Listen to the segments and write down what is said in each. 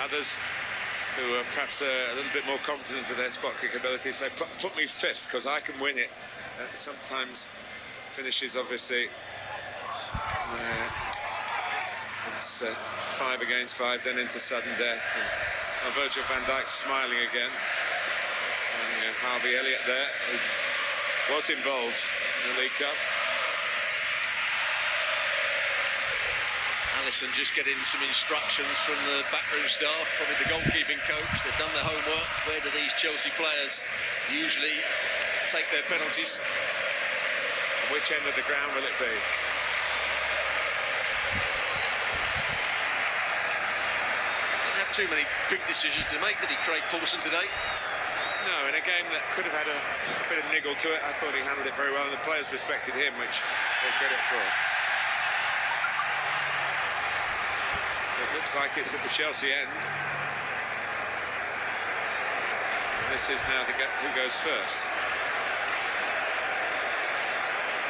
Others who are perhaps a little bit more confident of their spot kick ability say, put me fifth because I can win it. Sometimes finishes, obviously, it's 5 against 5, then into sudden death. And Virgil van Dijk smiling again. And Harvey Elliott there, who was involved in the League Cup. Alisson just getting some instructions from the backroom staff, probably the goalkeeping coach. They've done their homework. Where do these Chelsea players usually take their penalties? Which end of the ground will it be? Didn't have too many big decisions to make, did he, Craig Paulson, today? No, in a game that could have had a bit of niggle to it, I thought he handled it very well, and the players respected him, which all credit for. It looks like it's at the Chelsea end. And this is now who goes first.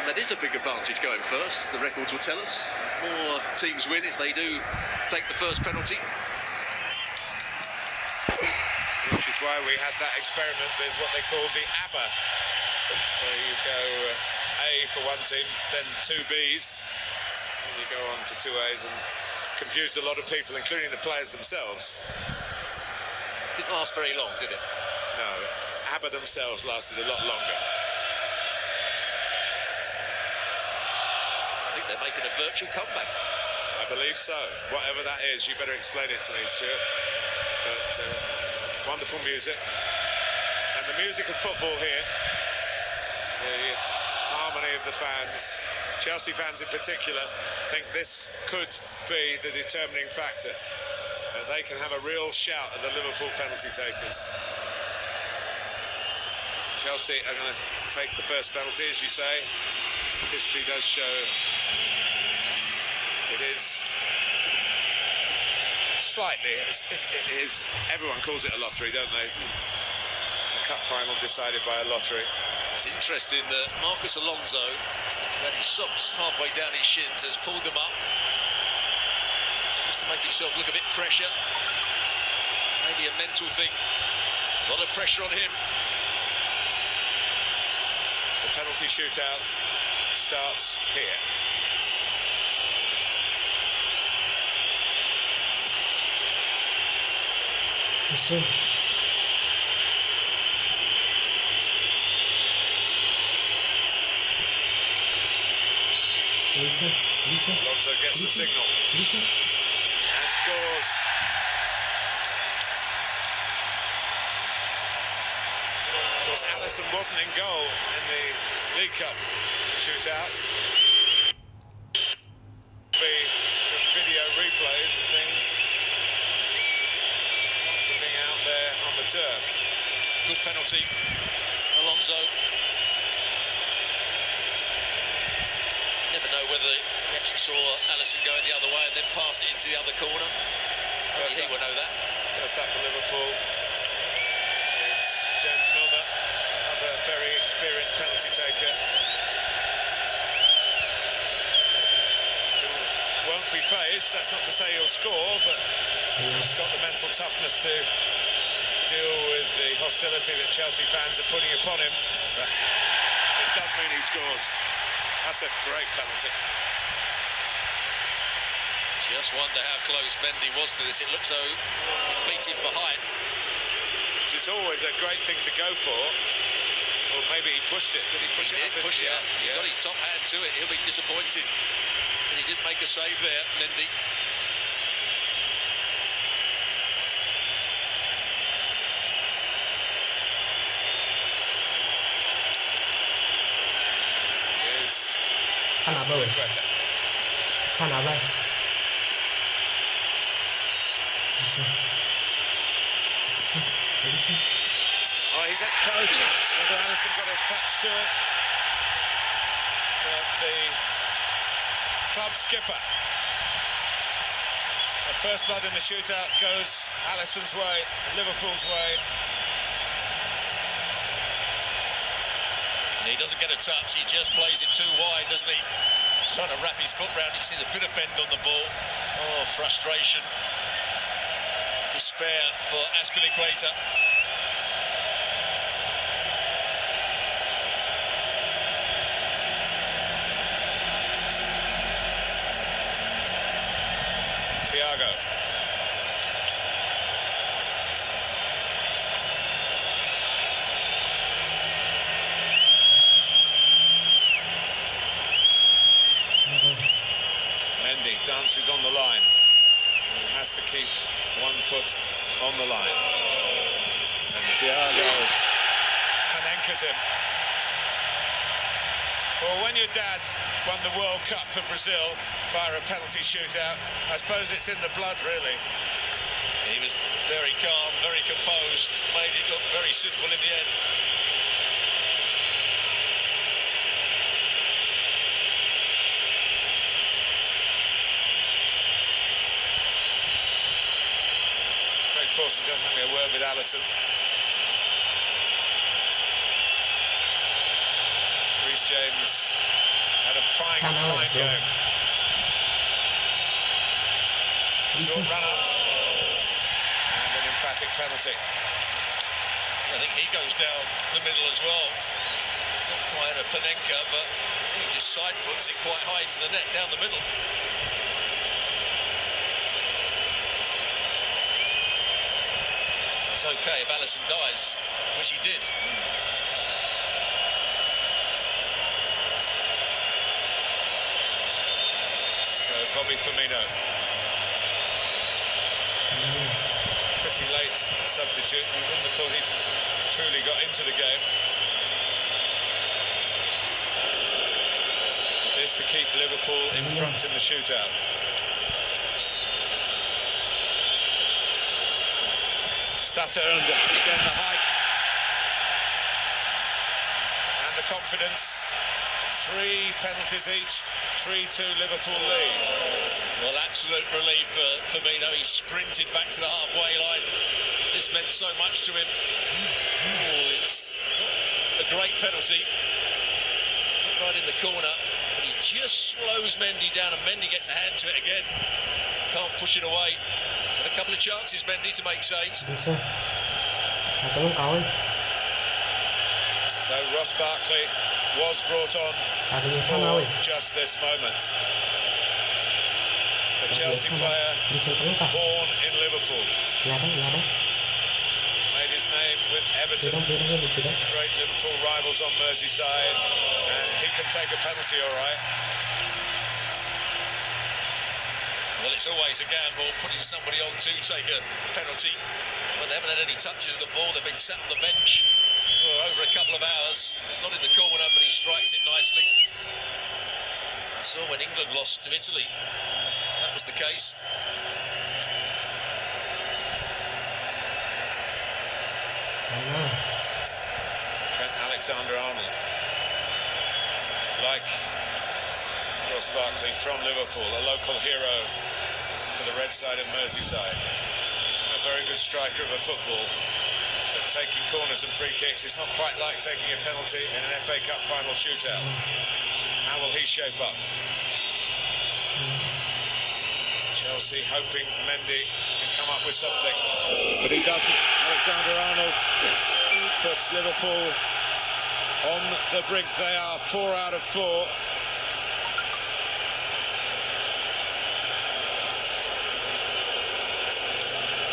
And that is a big advantage going first, the records will tell us. More teams win if they do take the first penalty. Which is why we had that experiment with what they call the ABBA, where you go A for one team, then 2 Bs, and you go on to 2 As, and confused a lot of people, including the players themselves. Didn't last very long, did it? No, ABBA themselves lasted a lot longer. I think they're making a virtual comeback. I believe so. Whatever that is, you better explain it to me, Stuart. But wonderful music. And the music of football here, the harmony of the fans, Chelsea fans in particular, think this could be the determining factor. They can have a real shout at the Liverpool penalty takers. Chelsea are going to take the first penalty, as you say. History does show it is slightly, it is, everyone calls it a lottery, don't they? A cup final decided by a lottery. It's interesting that Marcus Alonso, when his socks halfway down his shins, has pulled them up just to make himself look a bit fresher. Maybe a mental thing. A lot of pressure on him. The penalty shootout starts here. Yes, sir. Alonso gets the signal and scores. Of course, Alisson wasn't in goal in the League Cup shootout. Video replays and things. Not from being out there on the turf. Good penalty, Alonso. Never know whether he actually saw Alisson going the other way and then passed it into the other corner. Only he will know that. First up for Liverpool is James Milner, another very experienced penalty taker. Who won't be phased, that's not to say he'll score, but he's got the mental toughness to deal with the hostility that Chelsea fans are putting upon him. But it does mean he scores. That's a great penalty. Just wonder how close Mendy was to this. It looks though it beat him for height. Which is always a great thing to go for. Or maybe he pushed it. Did he push it? He did push it up. He got his top hand to it. He'll be disappointed that he didn't make a save there, Mendy. Khăn áp rồi. Khăn áp đây. Oh, he's at post. Whether Alisson got a touch to it. But the club skipper. The first blood in the shootout goes Alisson's way, Liverpool's way. And he doesn't get a touch, he just plays it too wide, doesn't he? He's trying to wrap his foot round, you see a bit of bend on the ball. Oh, frustration. Just spare for Azpilicueta. Thiago. Mendy dances on the line. He has to keep 1 foot on the line. And Thiago Panenka's him. Well, when your dad won the World Cup for Brazil via a penalty shootout, I suppose it's in the blood, really. He was very calm, very composed, made it look very simple in the end. Craig Pawson just having a word with Alisson. Reece James had a fine game. Short run up and an emphatic penalty. I think he goes down the middle as well. Not quite a Panenka, but he just side foots it quite high into the net down the middle. It's okay if Alisson dies, which he did. So Bobby Firmino. Pretty late substitute. You wouldn't have thought he truly got into the game. This to keep Liverpool in front in the shootout. Stutter and again the height. And the confidence. 3 penalties each. 3-2 Liverpool lead. Well, absolute relief for Firmino. He sprinted back to the halfway line. This meant so much to him. Oh, it's a great penalty. Right in the corner, but he just slows Mendy down, and Mendy gets a hand to it again. Can't push it away. He's had a couple of chances, Mendy, to make saves. So Ross Barkley was brought on for just this moment. A Chelsea player born in Liverpool. Made his name with Everton. Great Liverpool rivals on Merseyside. And he can take a penalty, all right. Well, it's always a gamble putting somebody on to take a penalty. When they haven't had any touches of the ball, they've been sat on the bench for over a couple of hours. It's not in the corner, but he strikes it nicely. I saw when England lost to Italy, that was the case. Trent Alexander-Arnold, like Ross Barkley, from Liverpool, a local hero for the red side of Merseyside. A very good striker of a football, but taking corners and free kicks is not quite like taking a penalty in an FA Cup final shootout. How will he shape up? Chelsea hoping Mendy can come up with something, but he doesn't. Alexander-Arnold puts Liverpool on the brink. They are 4 out of 4.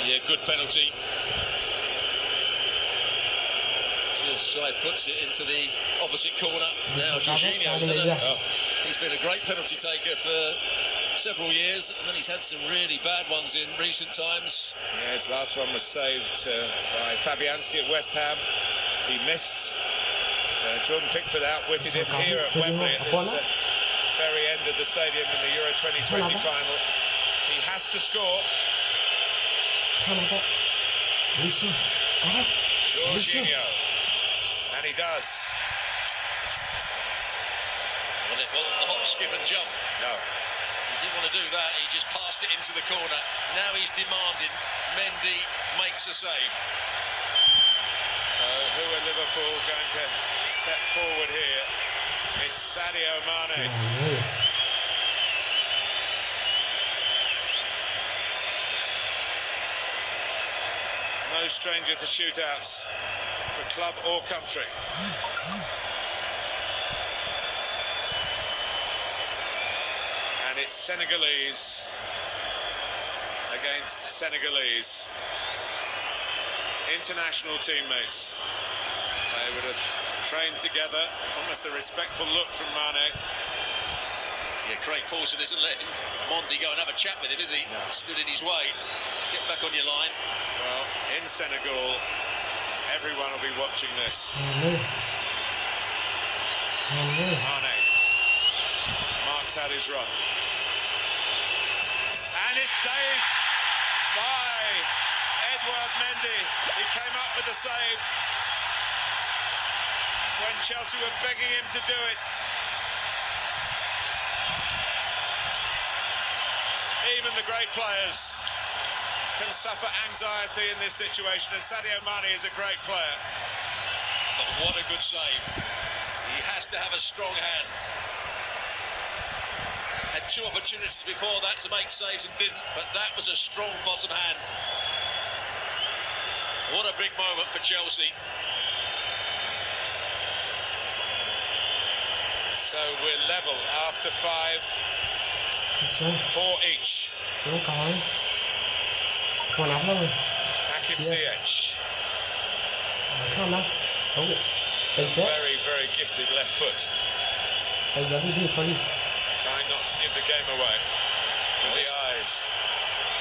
Yeah, good penalty. Just side puts it into the opposite corner. Now Jorginho, he's been a great penalty taker for several years, and then he's had some really bad ones in recent times. Yeah, his last one was saved by Fabianski at West Ham. He missed. Jordan Pickford outwitted him here at Wembley at this very end of the stadium in the Euro 2020 final. He has to score. Jorginho, and he does. Well, it wasn't the hop, skip and jump. No. He didn't want to do that, he just passed it into the corner. Now he's demanding Mendy makes a save. So who are Liverpool going to step forward here? It's Sadio Mane. No stranger to shootouts for club or country. And it's Senegalese against Senegalese. International teammates. They would have trained together. Almost a respectful look from Mane. Yeah, Craig Pawson isn't letting Mondi go and have a chat with him, is he? No. Stood in his way. Get back on your line. Well, in Senegal, everyone will be watching this. Mane Mane marks out his run. And it's saved by Edouard Mendy. He came up with the save when Chelsea were begging him to do it. Even the great players can suffer anxiety in this situation, and Sadio Mane is a great player. But what a good save. He has to have a strong hand. Had two opportunities before that to make saves and didn't, but that was a strong bottom hand. What a big moment for Chelsea. So we're level after 5, 4 each. Đúng coi. Còn nắm đâu rồi. Hakim Ziyech, Khăn đâu. Đúng. Tình thế. very, very gifted left foot. Tình giờ đi thôi đi. Trying not to give the game away with the eyes.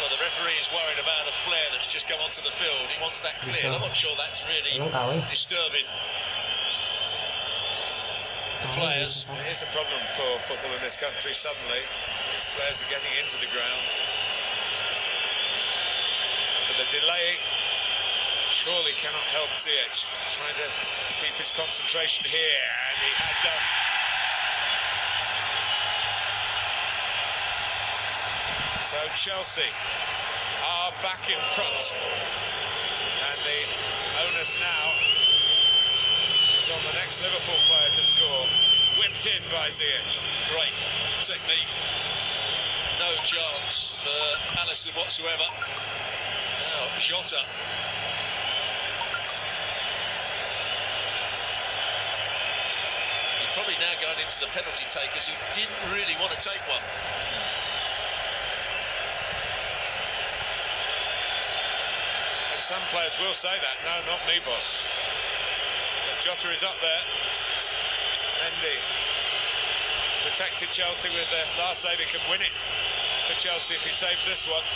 Well, the referee is worried about a flare that's just come onto the field. He wants that cleared. I'm not sure that's really Đúng coi. disturbing the players. Here's a problem for football in this country suddenly. These flares are getting into the ground. But the delay surely cannot help Ziyech. Trying to keep his concentration here, and he has done. So Chelsea are back in front, and the onus now is on the next Liverpool player to score. Whipped in by Ziyech. Great technique. No chance for Alisson whatsoever. Now, Jota. He's probably now going into the penalty takers who didn't really want to take one. And some players will say that. No, not me, boss. But Jota is up there. Mendy protected Chelsea with the last save. He can win it for Chelsea if he saves this one.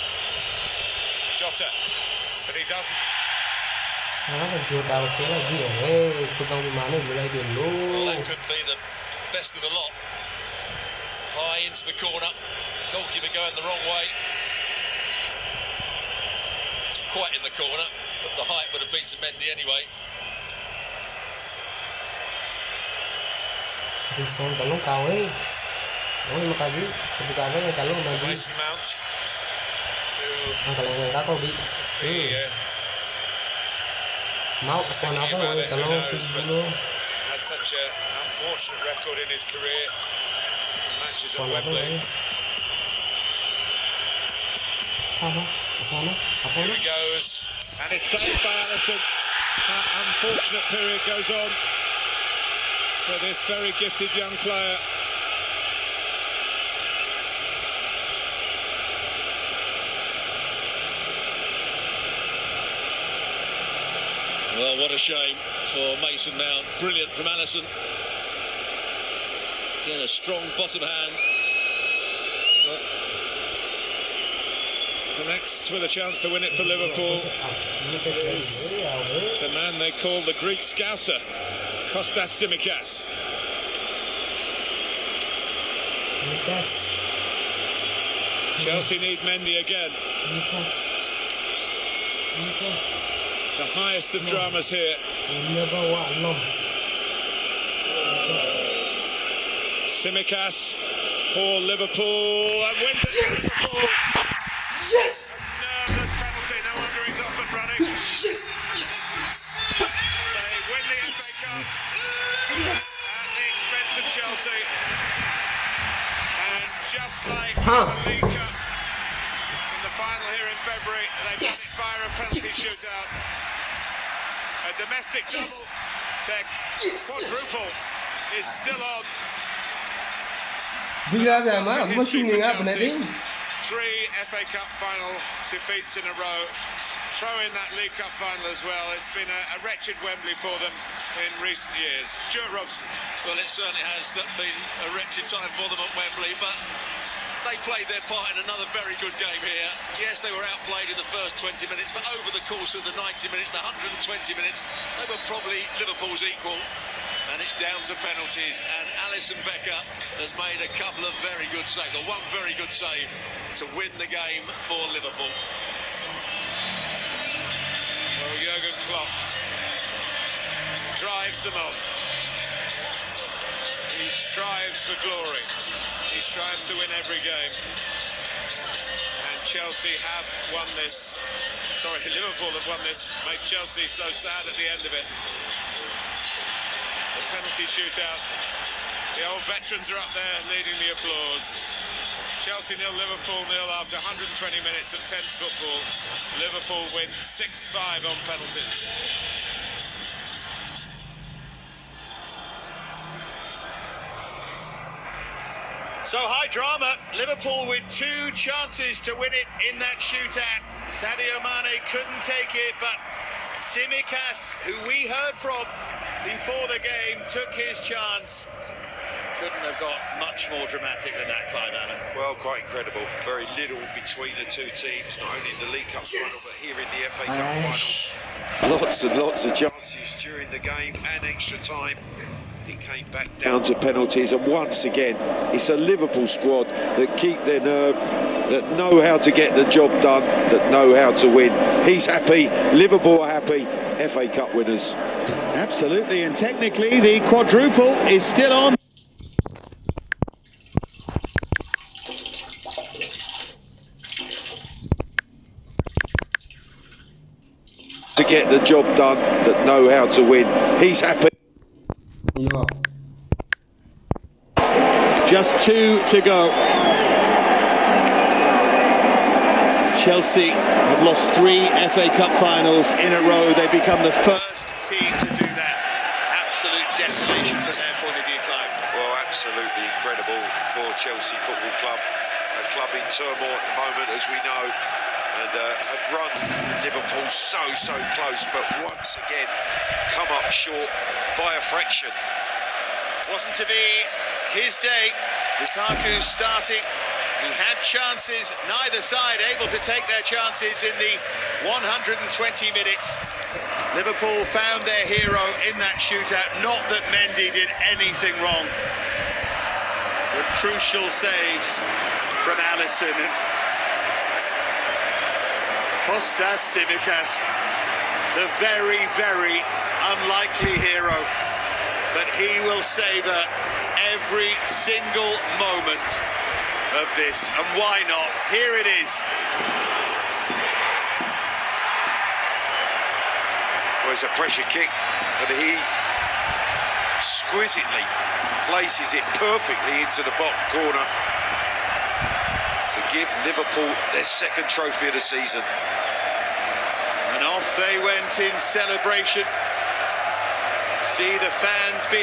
Jota, but he doesn't. Nó là chuột đầu thế là gì ở cô tông mà nó vừa lại điểm Well, that luôn. could be the best of the lot. High into the corner. Goalkeeper going the wrong way. It's quite in the corner, but the height would have beaten Mendy anyway. Đi xem cả lúc cầu ấy. Ôi mà cái gì? Cái cầu với cả lúc mà đi. Mason Mount, who Ăn cái này đã có đi. the, Máu còn nó có rồi cả lúc đi luôn. had such an unfortunate record in his career. Matches at Còn nó Wembley. rồi. Không đó. Không đó. Không Here đó. he goes, and it's saved by Alisson. That unfortunate period goes on for this very gifted young player. Well, what a shame for Mason Mount. Brilliant from Alisson. Again, a strong bottom hand. The next with a chance to win it for Liverpool is the man they call the Greek Scouser, Kostas Tsimikas. Simikas. Chelsea need Mendy again. Simikas. Simikas. The highest of dramas here. Never one long. Tsimikas for Liverpool and wins it for Liverpool. Yes! Nerveless penalty, no wonder he's off and running. Yes! They win the FA Cup Yes! at the expense of Chelsea. And just like Huh. the League Cup in the final here in February, they won it via a penalty shootout. A domestic double, their quadruple is still on. Gila memang, masih ngap nanti. 3 FA Cup final defeats in a row. Throw in that League Cup final as well. It's been a wretched Wembley for them in recent years. Stuart Robson. Well, it certainly has been a wretched time for them at Wembley, but they played their part in another very good game here. Yes, they were outplayed in the first 20 minutes, but over the course of the 90 minutes, the 120 minutes, they were probably Liverpool's equal. And it's down to penalties, and Alisson Becker has made a couple of very good saves, or one very good save to win the game for Liverpool. Well, Jurgen Klopp drives them on. He strives for glory. He strives to win every game. And Chelsea have won this. Sorry, Liverpool have won this. Made Chelsea so sad at the end of it. The penalty shootout. The old veterans are up there leading the applause. Chelsea 0, Liverpool 0 after 120 minutes of tense football. Liverpool win 6-5 on penalties. So high drama, Liverpool with 2 chances to win it in that shootout. Sadio Mane couldn't take it, but Tsimikas, who we heard from before the game, took his chance. Couldn't have got much more dramatic than that, Clive Allen. Well, quite incredible. Very little between the two teams, not only in the League Cup final, but here in the FA Cup final. Lots and lots of chances during the game and extra time. It came back down to penalties, and once again, it's a Liverpool squad that keep their nerve, that know how to get the job done, that know how to win. He's happy, Liverpool are happy, FA Cup winners. Absolutely, and technically the quadruple is still on. To get the job done, that know how to win. He's happy. Iya. Just 2 to go. Chelsea have lost 3 FA Cup finals in a row. They become the first team to do that. Absolute desolation from their point of view, Clive. Well, absolutely incredible for Chelsea Football Club. A club in turmoil at the moment, as we know, and have run Liverpool so close, but once again come up short by a fraction. Wasn't to be his day. Lukaku starting. He had chances, neither side able to take their chances in the 120 minutes. Liverpool found their hero in that shootout. Not that Mendy did anything wrong. But crucial saves from Alisson and Kostas Tsimikas, the very unlikely hero. But he will savour every single moment of this, and why not? Here it is. Well, it's a pressure kick, but he exquisitely places it perfectly into the bottom corner to give Liverpool their 2nd trophy of the season. And off they went in celebration. See the fans behind.